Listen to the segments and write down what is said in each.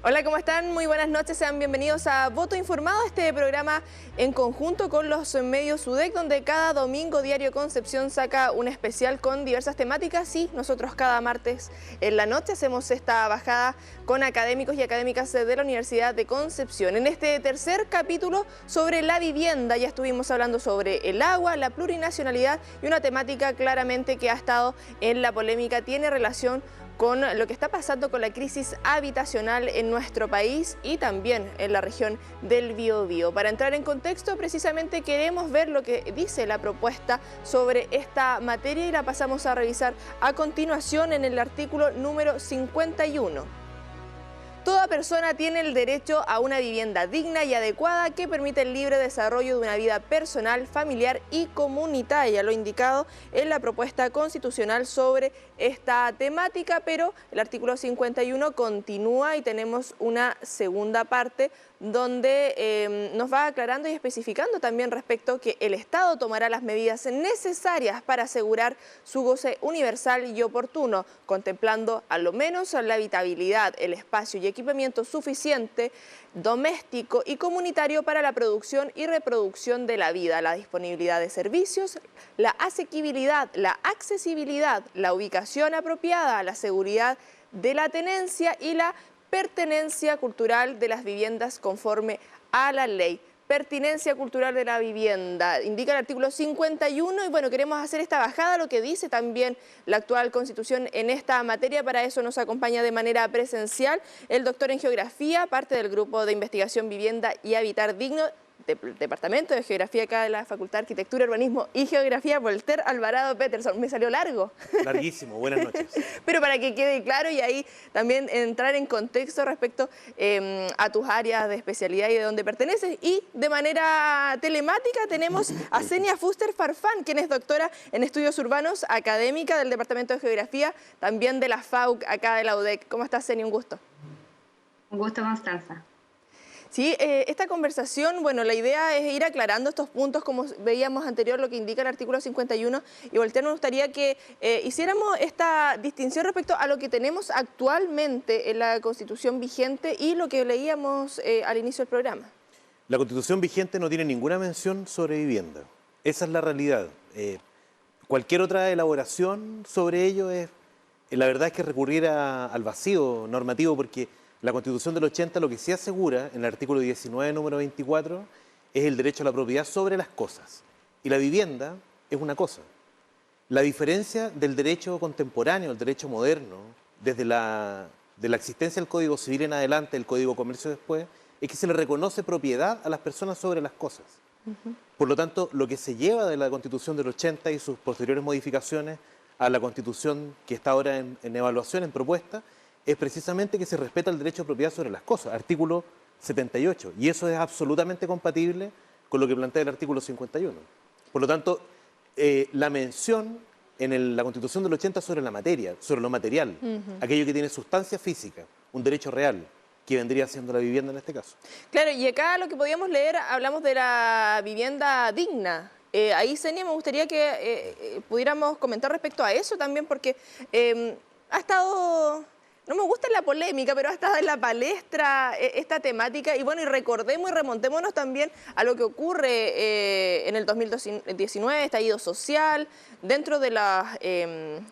Hola, ¿cómo están? Muy buenas noches, sean bienvenidos a Voto Informado, este programa en conjunto con los medios UDEC, donde cada domingo Diario Concepción saca un especial con diversas temáticas y nosotros cada martes en la noche hacemos esta bajada con académicos y académicas de la Universidad de Concepción. En este tercer capítulo sobre la vivienda ya estuvimos hablando sobre el agua, la plurinacionalidad y una temática claramente que ha estado en la polémica, tiene relación con lo que está pasando con la crisis habitacional en nuestro país y también en la región del Biobío. Para entrar en contexto, precisamente queremos ver lo que dice la propuesta sobre esta materia y la pasamos a revisar a continuación en el artículo número 51. Toda persona tiene el derecho a una vivienda digna y adecuada que permite el libre desarrollo de una vida personal, familiar y comunitaria, lo indicado en la propuesta constitucional sobre esta temática, pero el artículo 51 continúa y tenemos una segunda parte donde nos va aclarando y especificando también respecto que el Estado tomará las medidas necesarias para asegurar su goce universal y oportuno, contemplando a lo menos la habitabilidad, el espacio y equipamiento suficiente, doméstico y comunitario para la producción y reproducción de la vida, la disponibilidad de servicios, la asequibilidad, la accesibilidad, la ubicación apropiada, la seguridad de la tenencia y la pertenencia cultural de las viviendas conforme a la ley. Pertinencia cultural de la vivienda, indica el artículo 51 y bueno, queremos hacer esta bajada, lo que dice también la actual Constitución en esta materia. Para eso nos acompaña de manera presencial el doctor en Geografía, parte del Grupo de Investigación Vivienda y Habitar Digno, Departamento de Geografía acá de la Facultad de Arquitectura, Urbanismo y Geografía, Voltaire Alvarado Peterson. Me salió largo. Larguísimo, buenas noches. Pero para que quede claro y ahí también entrar en contexto respecto a tus áreas de especialidad y de dónde perteneces. Y de manera telemática tenemos a Senia Fuster Farfán, quien es doctora en Estudios Urbanos, académica del Departamento de Geografía, también de la FAUC acá de la UDEC. ¿Cómo estás, Senia? Un gusto. Un gusto, Constanza. Sí, esta conversación, bueno, la idea es ir aclarando estos puntos, como veíamos anterior, lo que indica el artículo 51, y Voltaire, nos gustaría que hiciéramos esta distinción respecto a lo que tenemos actualmente en la Constitución vigente y lo que leíamos al inicio del programa. La Constitución vigente no tiene ninguna mención sobre vivienda. Esa es la realidad. Cualquier otra elaboración sobre ello la verdad es que recurrir al vacío normativo, porque la Constitución del 80 lo que sí asegura, en el artículo 19, número 24, es el derecho a la propiedad sobre las cosas. Y la vivienda es una cosa. La diferencia del derecho contemporáneo, el derecho moderno, desde de la existencia del Código Civil en adelante, el Código Comercio después, es que se le reconoce propiedad a las personas sobre las cosas. Por lo tanto, lo que se lleva de la Constitución del 80 y sus posteriores modificaciones a la Constitución que está ahora en evaluación, en propuesta, es precisamente que se respeta el derecho a propiedad sobre las cosas, artículo 78, y eso es absolutamente compatible con lo que plantea el artículo 51. Por lo tanto, la mención en la Constitución del 80 sobre la materia, sobre lo material, aquello que tiene sustancia física, un derecho real, que vendría siendo la vivienda en este caso. Claro, y acá lo que podíamos leer, hablamos de la vivienda digna. Ahí, Senia, me gustaría que pudiéramos comentar respecto a eso también, porque ha estado... No me gusta la polémica, pero ha estado en la palestra esta temática. Y bueno, y recordemos y remontémonos también a lo que ocurre en el 2019, estallido social. Dentro de las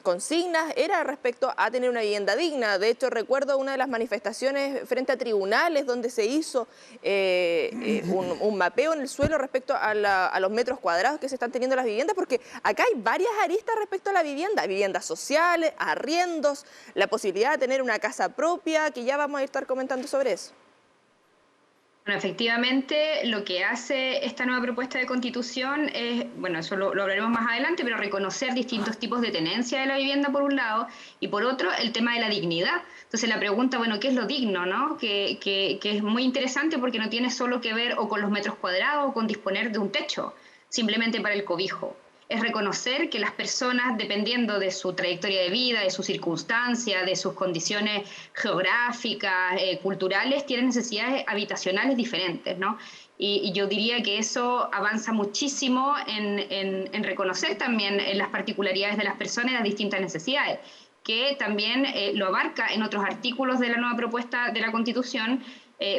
consignas era respecto a tener una vivienda digna. De hecho, recuerdo una de las manifestaciones frente a tribunales donde se hizo un mapeo en el suelo respecto a los metros cuadrados que se están teniendo las viviendas, porque acá hay varias aristas respecto a la vivienda. Viviendas sociales, arriendos, la posibilidad de tener una casa propia, que ya vamos a estar comentando sobre eso. Bueno, efectivamente, lo que hace esta nueva propuesta de Constitución es, bueno, eso lo hablaremos más adelante, pero reconocer distintos tipos de tenencia de la vivienda por un lado, y por otro, el tema de la dignidad. Entonces la pregunta, bueno, ¿qué es lo digno, no? Que es muy interesante porque no tiene solo que ver o con los metros cuadrados o con disponer de un techo, simplemente para el cobijo. Es reconocer que las personas, dependiendo de su trayectoria de vida, de sus circunstancias, de sus condiciones geográficas, culturales, tienen necesidades habitacionales diferentes, ¿no? Y yo diría que eso avanza muchísimo en reconocer también las particularidades de las personas y las distintas necesidades. que también lo abarca en otros artículos de la nueva propuesta de la Constitución.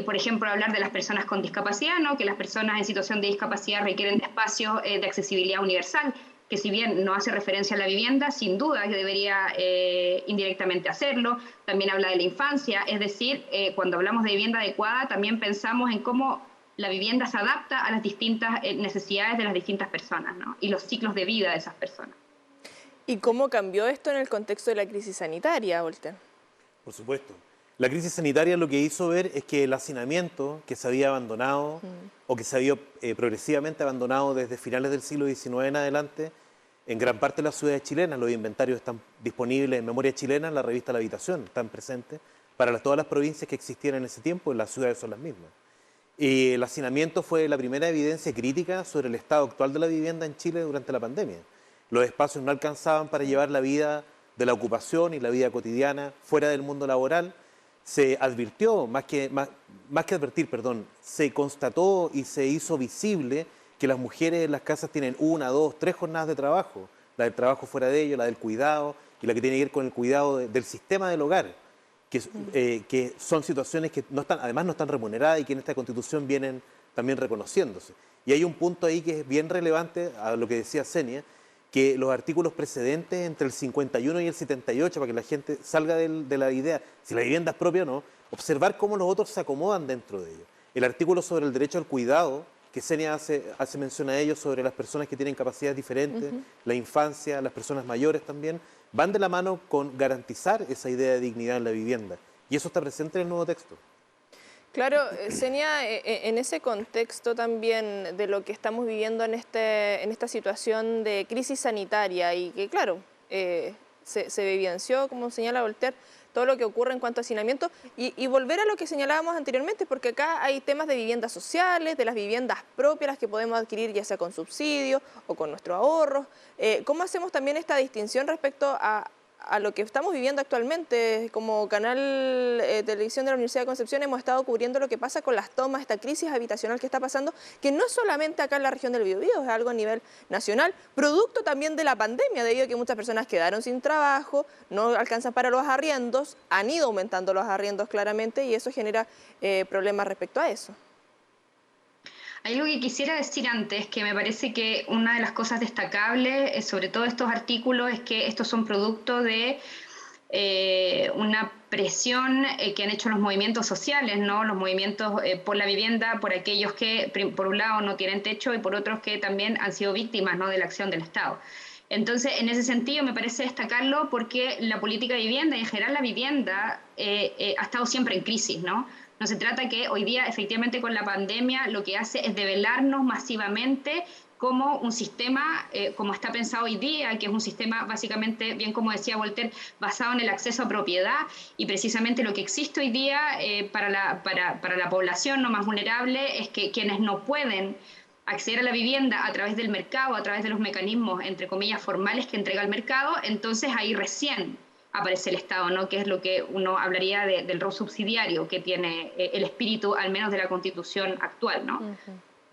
Por ejemplo, hablar de las personas con discapacidad, ¿no? Que las personas en situación de discapacidad requieren de espacios de accesibilidad universal, que si bien no hace referencia a la vivienda, sin duda que debería indirectamente hacerlo. También habla de la infancia, es decir, cuando hablamos de vivienda adecuada, también pensamos en cómo la vivienda se adapta a las distintas necesidades de las distintas personas, ¿no? Y los ciclos de vida de esas personas. ¿Y cómo cambió esto en el contexto de la crisis sanitaria, Walter? Por supuesto. La crisis sanitaria lo que hizo ver es que el hacinamiento que se había abandonado o que se había progresivamente abandonado desde finales del siglo XIX en adelante, en gran parte de las ciudades chilenas, los inventarios están disponibles en Memoria Chilena, en la revista La Habitación, están presentes para todas las provincias que existían en ese tiempo, las ciudades son las mismas. Y el hacinamiento fue la primera evidencia crítica sobre el estado actual de la vivienda en Chile durante la pandemia. Los espacios no alcanzaban para llevar la vida de la ocupación y la vida cotidiana fuera del mundo laboral. Se advirtió, más que advertir, se constató y se hizo visible que las mujeres en las casas tienen 1, 2, 3 jornadas de trabajo, la del trabajo fuera de ello, la del cuidado y la que tiene que ver con el cuidado del sistema del hogar, que son situaciones que además no están remuneradas y que en esta Constitución vienen también reconociéndose. Y hay un punto ahí que es bien relevante a lo que decía Xenia, que los artículos precedentes entre el 51 y el 78, para que la gente salga de la idea, si la vivienda es propia o no, observar cómo los otros se acomodan dentro de ello. El artículo sobre el derecho al cuidado, que Xenia hace mención a ello, sobre las personas que tienen capacidades diferentes, la infancia, las personas mayores también, van de la mano con garantizar esa idea de dignidad en la vivienda. Y eso está presente en el nuevo texto. Claro, Xenia, en ese contexto también de lo que estamos viviendo en esta situación de crisis sanitaria y que, claro, se evidenció, como señala Voltaire, todo lo que ocurre en cuanto a hacinamiento y volver a lo que señalábamos anteriormente, porque acá hay temas de viviendas sociales, de las viviendas propias, las que podemos adquirir ya sea con subsidio o con nuestros ahorros. ¿Cómo hacemos también esta distinción respecto a lo que estamos viviendo actualmente? Como canal de televisión de la Universidad de Concepción hemos estado cubriendo lo que pasa con las tomas, esta crisis habitacional que está pasando, que no es solamente acá en la región del Biobío, es algo a nivel nacional, producto también de la pandemia, debido a que muchas personas quedaron sin trabajo, no alcanzan para los arriendos, han ido aumentando los arriendos claramente y eso genera problemas respecto a eso. Hay algo que quisiera decir antes, que me parece que una de las cosas destacables, sobre todo estos artículos, es que estos son producto de una presión que han hecho los movimientos sociales, ¿no? Los movimientos por la vivienda, por aquellos que, por un lado, no tienen techo y por otros que también han sido víctimas, ¿no?, de la acción del Estado. Entonces, en ese sentido, me parece destacarlo porque la política de vivienda y en general la vivienda ha estado siempre en crisis, ¿no? No se trata que hoy día, efectivamente, con la pandemia, lo que hace es develarnos masivamente como un sistema, como está pensado hoy día, que es un sistema básicamente, bien como decía Voltaire, basado en el acceso a propiedad, y precisamente lo que existe hoy día para la población no más vulnerable es que quienes no pueden acceder a la vivienda a través del mercado, a través de los mecanismos, entre comillas, formales que entrega el mercado, entonces ahí recién aparece el Estado, ¿no?, que es lo que uno hablaría del rol subsidiario que tiene el espíritu, al menos de la Constitución actual, ¿no?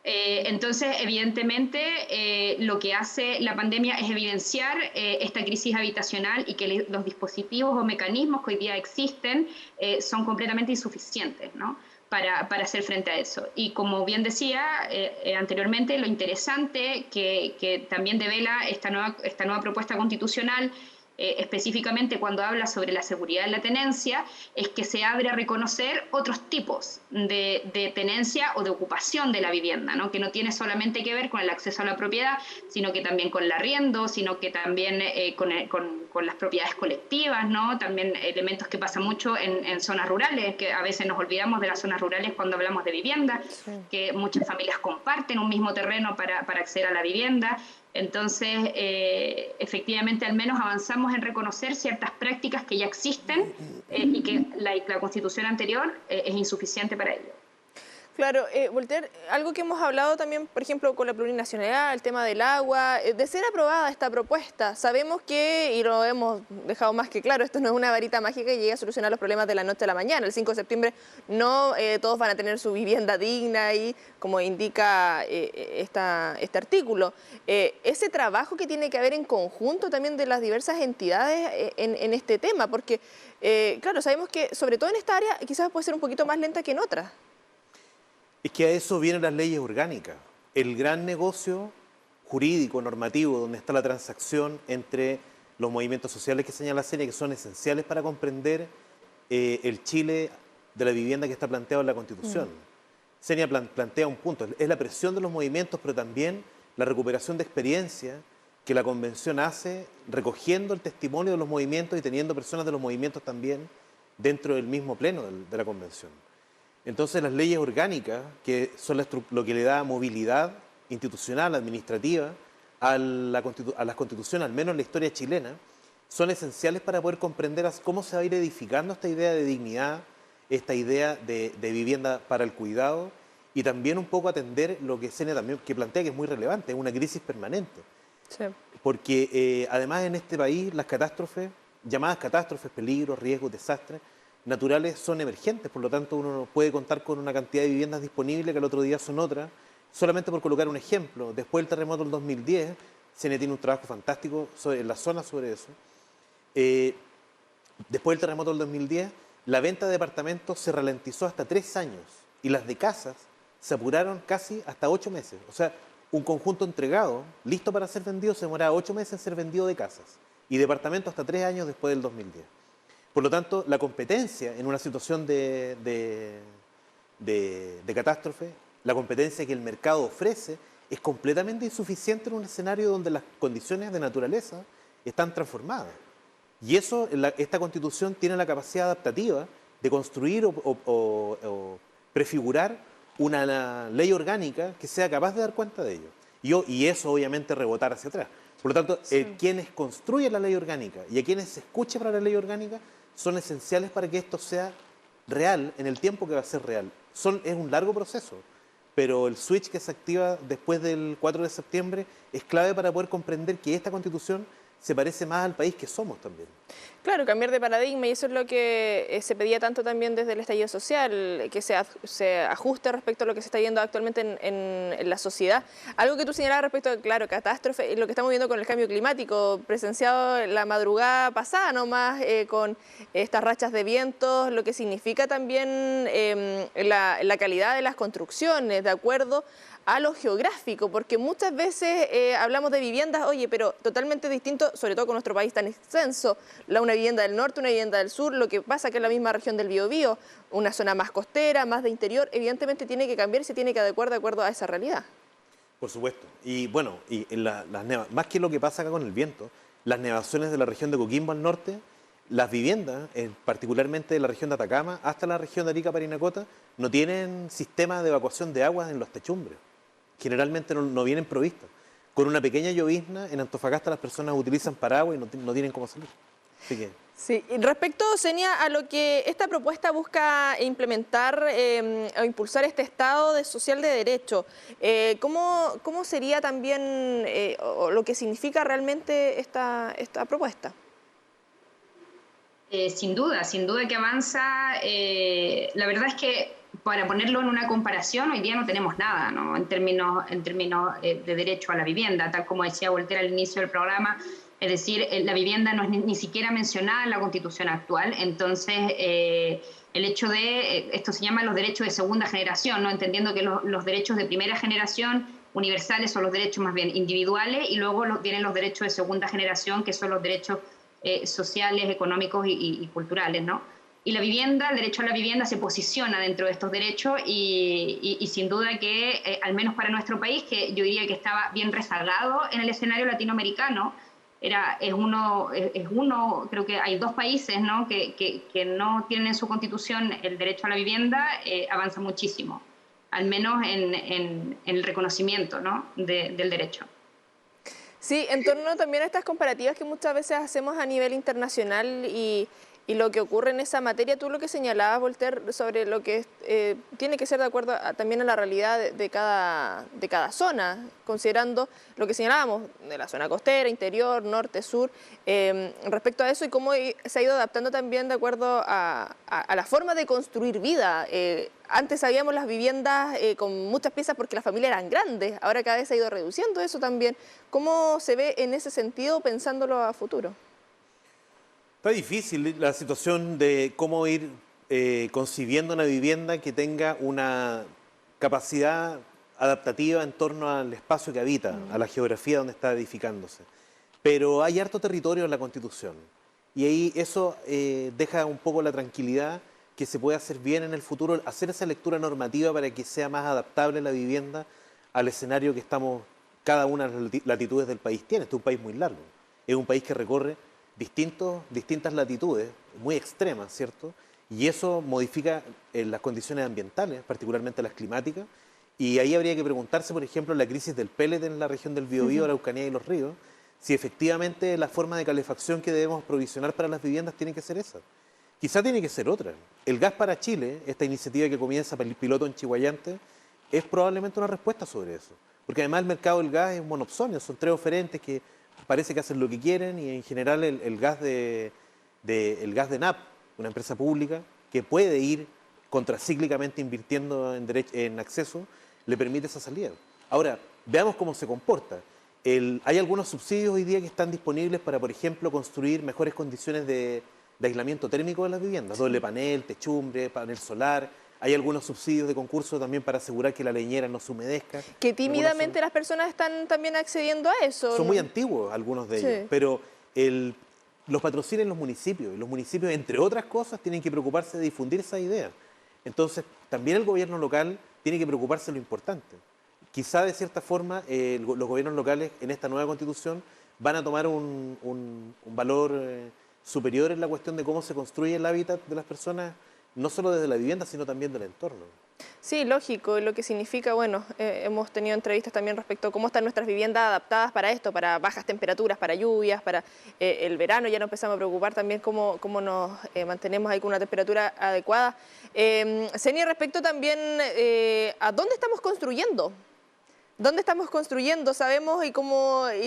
Entonces, evidentemente, lo que hace la pandemia es evidenciar esta crisis habitacional y que los dispositivos o mecanismos que hoy día existen son completamente insuficientes, ¿no?, para hacer frente a eso. Y como bien decía anteriormente, lo interesante que también devela esta nueva propuesta constitucional, específicamente cuando habla sobre la seguridad en la tenencia, es que se abre a reconocer otros tipos de tenencia o de ocupación de la vivienda, ¿no?, que no tiene solamente que ver con el acceso a la propiedad, sino que también con el arriendo, sino que también con las propiedades colectivas, ¿no?, también elementos que pasan mucho en zonas rurales, que a veces nos olvidamos de las zonas rurales cuando hablamos de vivienda, sí, que muchas familias comparten un mismo terreno para acceder a la vivienda. Entonces, efectivamente, al menos avanzamos en reconocer ciertas prácticas que ya existen y que la Constitución anterior es insuficiente para ello. Claro, Voltaire, algo que hemos hablado también, por ejemplo, con la plurinacionalidad, el tema del agua, de ser aprobada esta propuesta, sabemos que, y lo hemos dejado más que claro, esto no es una varita mágica que llegue a solucionar los problemas de la noche a la mañana. El 5 de septiembre no todos van a tener su vivienda digna y como indica este artículo. Ese trabajo que tiene que haber en conjunto también de las diversas entidades en este tema, porque, claro, sabemos que sobre todo en esta área quizás puede ser un poquito más lenta que en otras. Es que a eso vienen las leyes orgánicas. El gran negocio jurídico, normativo, donde está la transacción entre los movimientos sociales que señala Senia, que son esenciales para comprender el Chile de la vivienda que está planteado en la Constitución. Senia plantea un punto, es la presión de los movimientos, pero también la recuperación de experiencia que la Convención hace, recogiendo el testimonio de los movimientos y teniendo personas de los movimientos también dentro del mismo pleno de la Convención. Entonces las leyes orgánicas, que son lo que le da movilidad institucional, administrativa, a las constituciones, al menos en la historia chilena, son esenciales para poder comprender cómo se va a ir edificando esta idea de dignidad, esta idea de vivienda para el cuidado y también un poco atender lo que Senia también que plantea que es muy relevante, es una crisis permanente. Sí. Porque además en este país las catástrofes, llamadas catástrofes, peligros, riesgos, desastres, naturales son emergentes, por lo tanto uno puede contar con una cantidad de viviendas disponibles que al otro día son otras. Solamente por colocar un ejemplo, después del terremoto del 2010, Senia tiene un trabajo fantástico en la zona sobre eso. Después del terremoto del 2010, la venta de departamentos se ralentizó hasta 3 años y las de casas se apuraron casi hasta 8 meses. O sea, un conjunto entregado, listo para ser vendido, se demoraba 8 meses en ser vendido de casas y departamentos hasta 3 años después del 2010. Por lo tanto, la competencia en una situación de catástrofe, la competencia que el mercado ofrece, es completamente insuficiente en un escenario donde las condiciones de naturaleza están transformadas. Y eso, esta Constitución tiene la capacidad adaptativa de construir o prefigurar una ley orgánica que sea capaz de dar cuenta de ello. Y eso, obviamente, rebotar hacia atrás. Por lo tanto, quienes construyen la ley orgánica y a quienes se escuche para la ley orgánica son esenciales para que esto sea real en el tiempo que va a ser real. Es un largo proceso, pero el switch que se activa después del 4 de septiembre es clave para poder comprender que esta Constitución se parece más al país que somos también. Claro, cambiar de paradigma, y eso es lo que se pedía tanto también desde el estallido social, que se ajuste respecto a lo que se está viendo actualmente en la sociedad. Algo que tú señalabas respecto a, claro, catástrofe, y lo que estamos viendo con el cambio climático, presenciado la madrugada pasada nomás, con estas rachas de vientos, lo que significa también la calidad de las construcciones, de acuerdo a lo geográfico, porque muchas veces hablamos de viviendas, oye, pero totalmente distinto, sobre todo con nuestro país tan extenso, una vivienda del norte, una vivienda del sur, lo que pasa que en la misma región del Biobío, una zona más costera, más de interior, evidentemente tiene que cambiar y se tiene que adecuar de acuerdo a esa realidad. Por supuesto, y bueno, más que lo que pasa acá con el viento, las nevaciones de la región de Coquimbo al norte, las viviendas, particularmente de la región de Atacama hasta la región de Arica, Parinacota, no tienen sistema de evacuación de aguas en los techumbres. Generalmente no vienen provistas. Con una pequeña llovizna, en Antofagasta las personas utilizan paraguas y no tienen cómo salir. Así que... Sí, y respecto, Senia, a lo que esta propuesta busca implementar o impulsar este Estado social de derecho, ¿cómo sería también o lo que significa realmente esta propuesta? Sin duda que avanza. La verdad es que para ponerlo en una comparación, hoy día no tenemos nada, ¿no? En términos de derecho a la vivienda, tal como decía Voltaire al inicio del programa. Es decir, la vivienda no es ni siquiera mencionada en la Constitución actual. Entonces, el hecho de, esto se llama los derechos de segunda generación, ¿no? Entendiendo que los derechos de primera generación universales son los derechos más bien individuales, y luego vienen los derechos de segunda generación, que son los derechos sociales, económicos y culturales, ¿no? Y la vivienda, el derecho a la vivienda se posiciona dentro de estos derechos y sin duda que, al menos para nuestro país, que yo diría que estaba bien rezagado en el escenario latinoamericano, es uno, creo que hay 2 países, ¿no? que no tienen en su constitución el derecho a la vivienda, avanza muchísimo, al menos en el reconocimiento, ¿no? del derecho. Sí, en torno también a estas comparativas que muchas veces hacemos a nivel internacional y y lo que ocurre en esa materia. Tú lo que señalabas, Voltaire, sobre lo que tiene que ser de acuerdo también a la realidad de cada zona, considerando lo que señalábamos de la zona costera, interior, norte, sur, respecto a eso y cómo se ha ido adaptando también de acuerdo a la forma de construir vida. Antes habíamos las viviendas con muchas piezas porque las familias eran grandes, ahora cada vez se ha ido reduciendo eso también. ¿Cómo se ve en ese sentido pensándolo a futuro? Está difícil la situación de cómo ir concibiendo una vivienda que tenga una capacidad adaptativa en torno al espacio que habita, a la geografía donde está edificándose. Pero hay harto territorio en la Constitución y ahí eso deja un poco la tranquilidad que se puede hacer bien en el futuro, hacer esa lectura normativa para que sea más adaptable la vivienda al escenario que estamos, cada una de las latitudes del país tiene. Este es un país muy largo, es un país que recorre distintas latitudes, muy extremas, ¿cierto? Y eso modifica las condiciones ambientales, particularmente las climáticas, y ahí habría que preguntarse, por ejemplo, la crisis del pellet en la región del Biobío, la Araucanía y los ríos, si efectivamente la forma de calefacción que debemos provisionar para las viviendas tiene que ser esa. Quizá tiene que ser otra. El gas para Chile, esta iniciativa que comienza para el piloto en Chihuayante, es probablemente una respuesta sobre eso. Porque además el mercado del gas es monopsonio, son 3 oferentes que parece que hacen lo que quieren y en general el gas de NAP, una empresa pública que puede ir contracíclicamente invirtiendo en acceso, le permite esa salida. Ahora, veamos cómo se comporta. Hay algunos subsidios hoy día que están disponibles para, por ejemplo, construir mejores condiciones de aislamiento térmico de las viviendas, doble panel, techumbre, panel solar. Hay algunos subsidios de concurso también para asegurar que la leñera no se humedezca. Que tímidamente las personas están también accediendo a eso. Son muy antiguos algunos de ellos, pero los patrocinan los municipios, y los municipios, entre otras cosas, tienen que preocuparse de difundir esa idea. Entonces, también el gobierno local tiene que preocuparse de lo importante. Quizá, de cierta forma, los gobiernos locales en esta nueva Constitución van a tomar un valor superior en la cuestión de cómo se construye el hábitat de las personas, no solo desde la vivienda, sino también del entorno. Sí, lógico, lo que significa, bueno, hemos tenido entrevistas también respecto a cómo están nuestras viviendas adaptadas para esto, para bajas temperaturas, para lluvias, para el verano. Ya nos empezamos a preocupar también cómo nos mantenemos ahí con una temperatura adecuada. Seni, respecto también a dónde estamos construyendo. ¿Dónde estamos construyendo? Sabemos y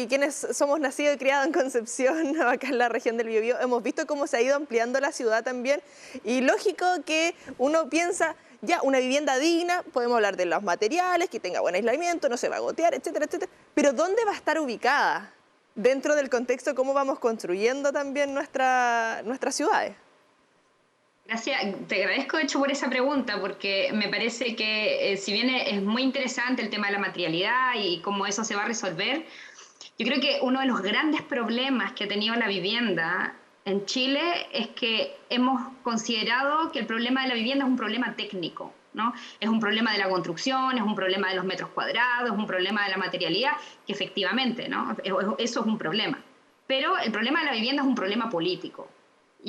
quienes somos nacidos y criados en Concepción, acá en la región del Biobío, hemos visto cómo se ha ido ampliando la ciudad también. Y lógico que uno piensa, ya, una vivienda digna, podemos hablar de los materiales, que tenga buen aislamiento, no se va a gotear, etcétera, etcétera. Pero ¿dónde va a estar ubicada? Dentro del contexto, ¿cómo vamos construyendo también nuestras ciudades? Gracias, te agradezco de hecho por esa pregunta, porque me parece que si bien es muy interesante el tema de la materialidad y cómo eso se va a resolver, yo creo que uno de los grandes problemas que ha tenido la vivienda en Chile es que hemos considerado que el problema de la vivienda es un problema técnico, ¿no? Es un problema de la construcción, es un problema de los metros cuadrados, es un problema de la materialidad, que efectivamente, ¿no? Eso es un problema. Pero el problema de la vivienda es un problema político.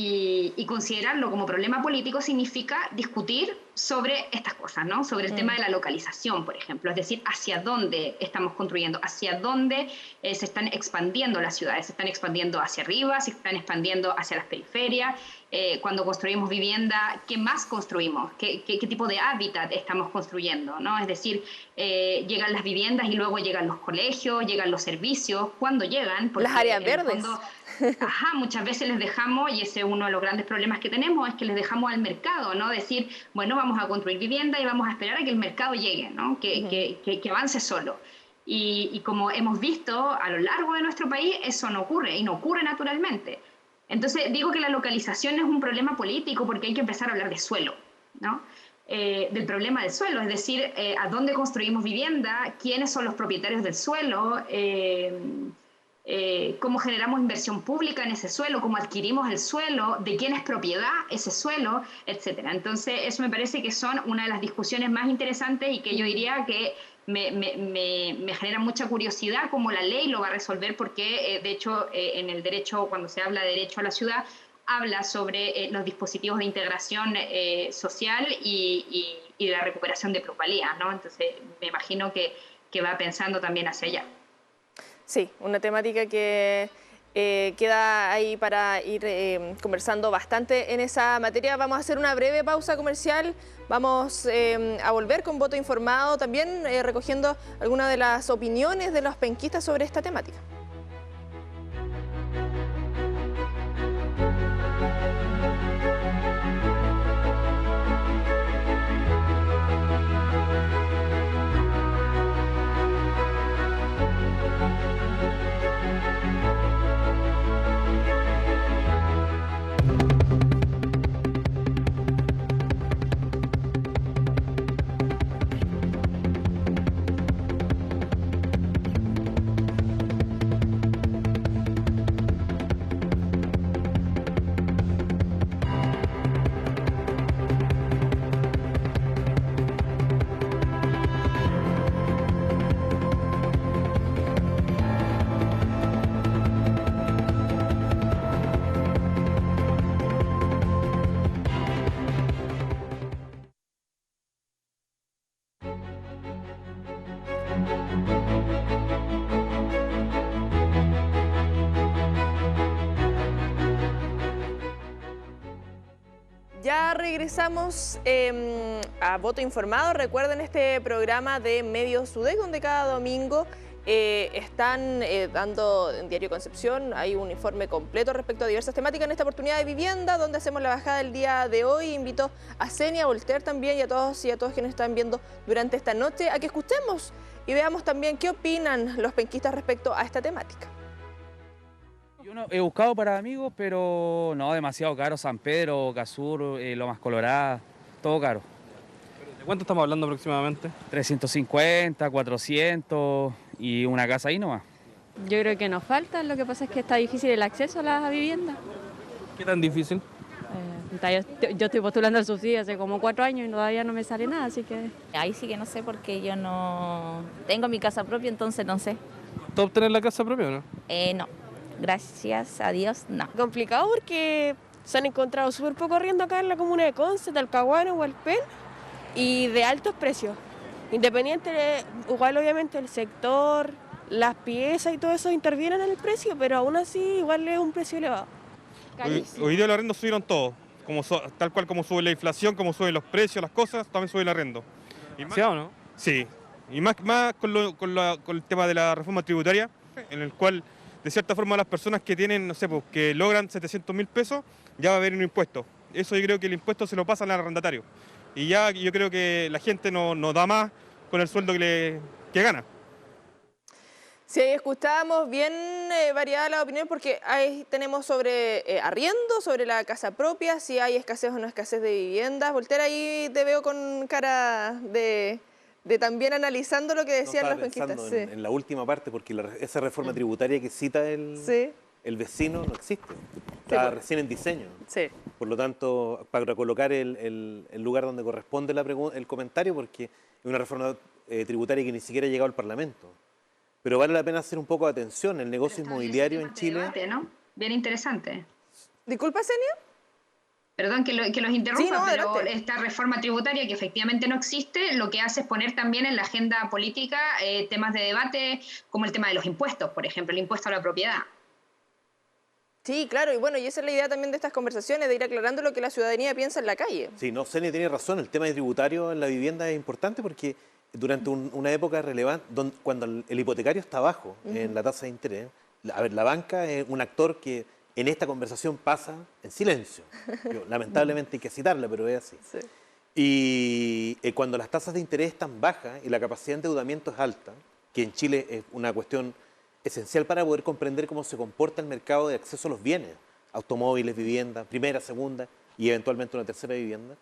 Y considerarlo como problema político significa discutir sobre estas cosas, ¿no? Sobre el tema de la localización, por ejemplo, es decir, hacia dónde estamos construyendo, hacia dónde se están expandiendo las ciudades, se están expandiendo hacia arriba, se están expandiendo hacia las periferias. Cuando construimos vivienda, ¿qué más construimos? ¿Qué tipo de hábitat estamos construyendo, ¿no? Es decir, llegan las viviendas y luego llegan los colegios, llegan los servicios. ¿Cuándo llegan? Porque las áreas verdes. Muchas veces les dejamos, y ese es uno de los grandes problemas que tenemos, es que les dejamos al mercado, ¿no? Decir, bueno, vamos a construir vivienda y vamos a esperar a que el mercado llegue, ¿no? Que avance solo. Y como hemos visto a lo largo de nuestro país, eso no ocurre, y no ocurre naturalmente. Entonces, digo que la localización es un problema político porque hay que empezar a hablar de suelo, ¿no? Del problema del suelo, es decir, a dónde construimos vivienda, quiénes son los propietarios del suelo, cómo generamos inversión pública en ese suelo, cómo adquirimos el suelo, de quién es propiedad ese suelo, etcétera. Entonces, eso me parece que son una de las discusiones más interesantes y que yo diría que me genera mucha curiosidad cómo la ley lo va a resolver, porque de hecho en el derecho, cuando se habla de derecho a la ciudad, habla sobre los dispositivos de integración social y la recuperación de plusvalías, ¿no? Entonces, me imagino que va pensando también hacia allá. Sí, una temática que Queda ahí para ir conversando bastante en esa materia. Vamos a hacer una breve pausa comercial. Vamos a volver con voto informado, también recogiendo algunas de las opiniones de los penquistas sobre esta temática. Ya regresamos a Voto Informado. Recuerden este programa de Medios UDEC, donde cada domingo están dando en Diario Concepción, hay un informe completo respecto a diversas temáticas. En esta oportunidad de vivienda, donde hacemos la bajada el día de hoy, invito a Senia, a Voltaire también y a todos quienes están viendo durante esta noche a que escuchemos y veamos también qué opinan los penquistas respecto a esta temática. Yo no, he buscado para amigos, pero no, demasiado caro. San Pedro, Casur, Lomas Coloradas, todo caro. ¿De cuánto estamos hablando aproximadamente? 350, 400 y una casa ahí nomás. Yo creo que nos falta, lo que pasa es que está difícil el acceso a las viviendas. ¿Qué tan difícil? Yo estoy postulando el subsidio hace como 4 años y todavía no me sale nada, así que... Ahí sí que no sé porque yo no tengo mi casa propia, entonces no sé. ¿Tú obtener la casa propia o no? No, gracias a Dios, no. Complicado porque se han encontrado súper poco arriendo acá en la comuna de Conce, Talcahuano, Hualpén, y de altos precios. Independiente, igual obviamente el sector, las piezas y todo eso intervienen en el precio, pero aún así igual es un precio elevado. Hoy día los arrendos subieron todo, tal cual como sube la inflación, como suben los precios, las cosas, también sube el arrendo. ¿Demasiado, no? Sí, y más con el tema de la reforma tributaria, en el cual de cierta forma las personas que tienen, no sé, pues, que logran 700.000 pesos, ya va a haber un impuesto. Eso yo creo que el impuesto se lo pasan al arrendatario. Y ya yo creo que la gente no da más con el sueldo que gana. Sí, escuchábamos bien variada la opinión porque ahí tenemos sobre arriendo, sobre la casa propia, si hay escasez o no escasez de viviendas. Voltaire, ahí te veo con cara de también analizando lo que decían los penquistas. Sí. En la última parte, porque esa reforma tributaria que cita el vecino no existe. Está recién en diseño. Sí. Por lo tanto, para colocar el lugar donde corresponde el comentario, porque es una reforma tributaria que ni siquiera ha llegado al Parlamento. Pero vale la pena hacer un poco de atención. El negocio inmobiliario en Chile... Debate, ¿no? Bien interesante. Disculpa, Senia. Perdón que los interrumpa, sí, no, pero adelante. esta reforma tributaria que efectivamente no existe, lo que hace es poner también en la agenda política temas de debate como el tema de los impuestos, por ejemplo, el impuesto a la propiedad. Sí, claro, y bueno, y esa es la idea también de estas conversaciones, de ir aclarando lo que la ciudadanía piensa en la calle. Sí, no, Senia tiene razón, el tema de tributario en la vivienda es importante porque durante una época relevante, cuando el hipotecario está bajo en la tasa de interés, la banca es un actor que en esta conversación pasa en silencio. Lamentablemente hay que citarla, pero es así. Sí. Y cuando las tasas de interés están bajas y la capacidad de endeudamiento es alta, que en Chile es una cuestión esencial para poder comprender cómo se comporta el mercado de acceso a los bienes, automóviles, viviendas, primera, segunda y eventualmente una tercera vivienda.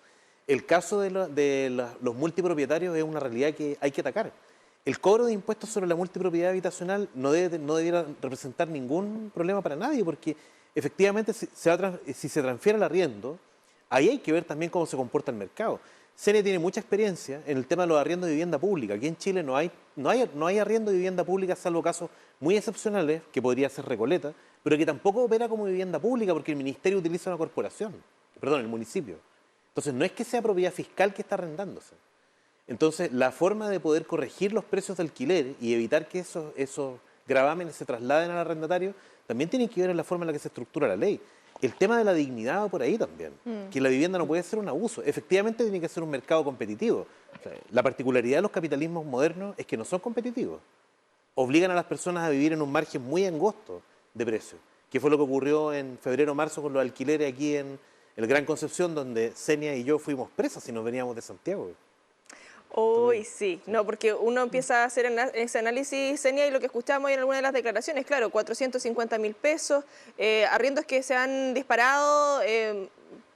El caso de los multipropietarios es una realidad que hay que atacar. El cobro de impuestos sobre la multipropiedad habitacional no debiera representar ningún problema para nadie, porque efectivamente si se transfiere el arriendo, ahí hay que ver también cómo se comporta el mercado. Senia tiene mucha experiencia en el tema de los arriendos de vivienda pública. Aquí en Chile no hay arriendo de vivienda pública, salvo casos muy excepcionales, que podría ser Recoleta, pero que tampoco opera como vivienda pública porque el ministerio utiliza una corporación, perdón, el municipio. Entonces no es que sea propiedad fiscal que está arrendándose. Entonces la forma de poder corregir los precios de alquiler y evitar que gravámenes se trasladen al arrendatario, también tienen que ver en la forma en la que se estructura la ley. El tema de la dignidad va por ahí también, que la vivienda no puede ser un abuso. Efectivamente tiene que ser un mercado competitivo. O sea, la particularidad de los capitalismos modernos es que no son competitivos. Obligan a las personas a vivir en un margen muy angosto de precio, que fue lo que ocurrió en febrero-marzo con los alquileres aquí en el Gran Concepción, donde Senia y yo fuimos presas y nos veníamos de Santiago. Uy, sí, no, porque uno empieza a hacer ese análisis, Senia, y lo que escuchamos en algunas de las declaraciones, claro, 450.000 pesos, arriendos que se han disparado,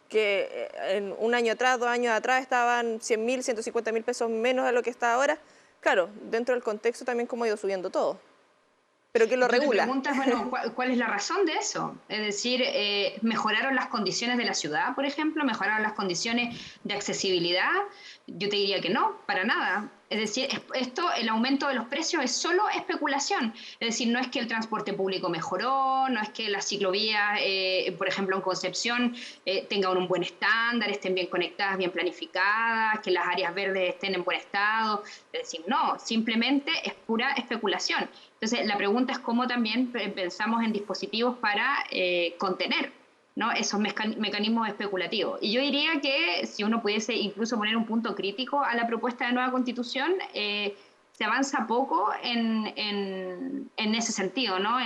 que en un año atrás, 2 años atrás estaban 100.000, 150.000 pesos menos de lo que está ahora. Claro, dentro del contexto también cómo ha ido subiendo todo. Pero que lo regula. Te preguntas, bueno, ¿cuál es la razón de eso? Es decir, ¿mejoraron las condiciones de la ciudad, por ejemplo? ¿Mejoraron las condiciones de accesibilidad? Yo te diría que no, para nada. Es decir, el aumento de los precios es solo especulación. Es decir, no es que el transporte público mejoró, no es que las ciclovías, por ejemplo, en Concepción, tengan un buen estándar, estén bien conectadas, bien planificadas, que las áreas verdes estén en buen estado. Es decir, no, simplemente es pura especulación. Entonces, la pregunta es cómo también pensamos en dispositivos para contener, ¿no?, esos mecanismos especulativos. Y yo diría que si uno pudiese incluso poner un punto crítico a la propuesta de nueva Constitución, se avanza poco en ese sentido, ¿no?,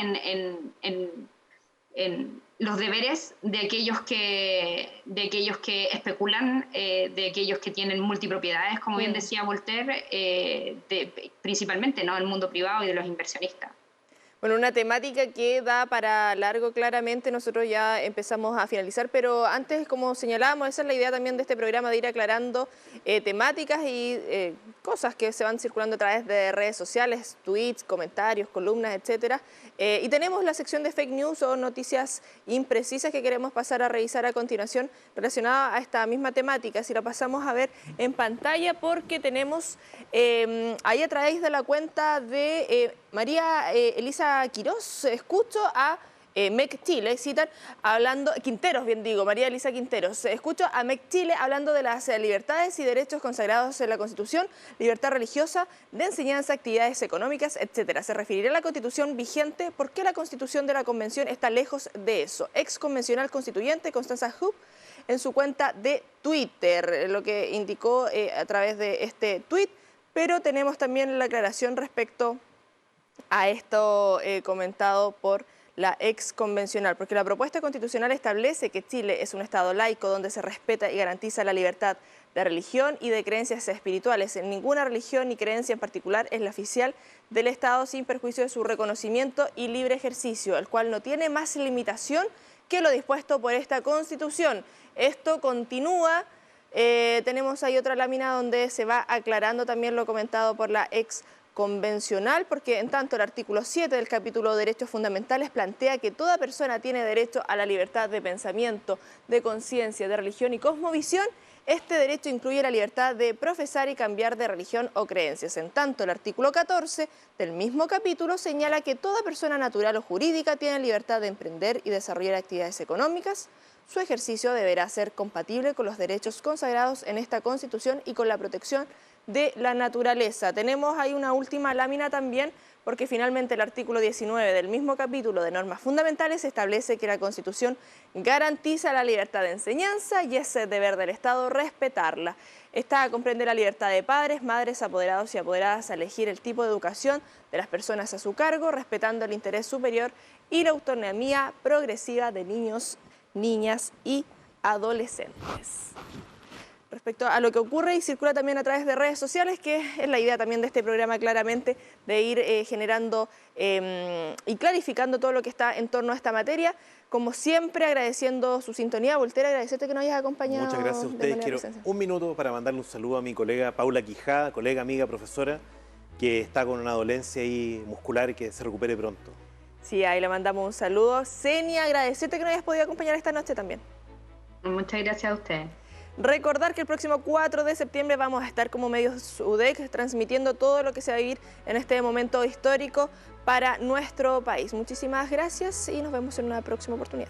en los deberes de aquellos que especulan, de aquellos que tienen multipropiedades, como bien decía Voltaire, principalmente, ¿no?, el mundo privado y de los inversionistas. Bueno, una temática que da para largo claramente, nosotros ya empezamos a finalizar, pero antes, como señalábamos, esa es la idea también de este programa, de ir aclarando temáticas y cosas que se van circulando a través de redes sociales, tweets, comentarios, columnas, etcétera. Y tenemos la sección de fake news o noticias imprecisas que queremos pasar a revisar a continuación relacionada a esta misma temática. Si la pasamos a ver en pantalla, porque tenemos ahí a través de la cuenta de María Elisa Quirós, escucho a MEC Chile, citan, hablando, Quinteros, bien digo, María Elisa Quinteros, escucho a MEC Chile hablando de las libertades y derechos consagrados en la Constitución, libertad religiosa, de enseñanza, actividades económicas, etcétera. Se referirá a la Constitución vigente, ¿por qué la Constitución de la Convención está lejos de eso? Ex convencional constituyente Constanza Hub, en su cuenta de Twitter, lo que indicó a través de este tuit, pero tenemos también la aclaración respecto a esto comentado por la ex convencional, porque la propuesta constitucional establece que Chile es un Estado laico donde se respeta y garantiza la libertad de religión y de creencias espirituales. En ninguna religión ni creencia en particular es la oficial del Estado, sin perjuicio de su reconocimiento y libre ejercicio, el cual no tiene más limitación que lo dispuesto por esta Constitución. Esto continúa, tenemos ahí otra lámina donde se va aclarando también lo comentado por la ex convencional, porque en tanto el artículo 7 del capítulo de Derechos Fundamentales plantea que toda persona tiene derecho a la libertad de pensamiento, de conciencia, de religión y cosmovisión. Este derecho incluye la libertad de profesar y cambiar de religión o creencias. En tanto, el artículo 14 del mismo capítulo señala que toda persona natural o jurídica tiene libertad de emprender y desarrollar actividades económicas. Su ejercicio deberá ser compatible con los derechos consagrados en esta Constitución y con la protección de la naturaleza. Tenemos ahí una última lámina también, porque finalmente el artículo 19 del mismo capítulo de normas fundamentales establece que la Constitución garantiza la libertad de enseñanza y es deber del Estado respetarla. Esta comprende la libertad de padres, madres, apoderados y apoderadas a elegir el tipo de educación de las personas a su cargo, respetando el interés superior y la autonomía progresiva de niños, niñas y adolescentes. Respecto a lo que ocurre y circula también a través de redes sociales, que es la idea también de este programa claramente, de ir generando y clarificando todo lo que está en torno a esta materia. Como siempre, agradeciendo su sintonía. Voltaire, agradecerte que nos hayas acompañado. Muchas gracias a ustedes. Quiero un minuto para mandarle un saludo a mi colega Paula Quijada, colega, amiga, profesora, que está con una dolencia ahí muscular y que se recupere pronto. Sí, ahí le mandamos un saludo. Senia, agradecerte que nos hayas podido acompañar esta noche también. Muchas gracias a ustedes. Recordar que el próximo 4 de septiembre vamos a estar como medios UDEC transmitiendo todo lo que se va a vivir en este momento histórico para nuestro país. Muchísimas gracias y nos vemos en una próxima oportunidad.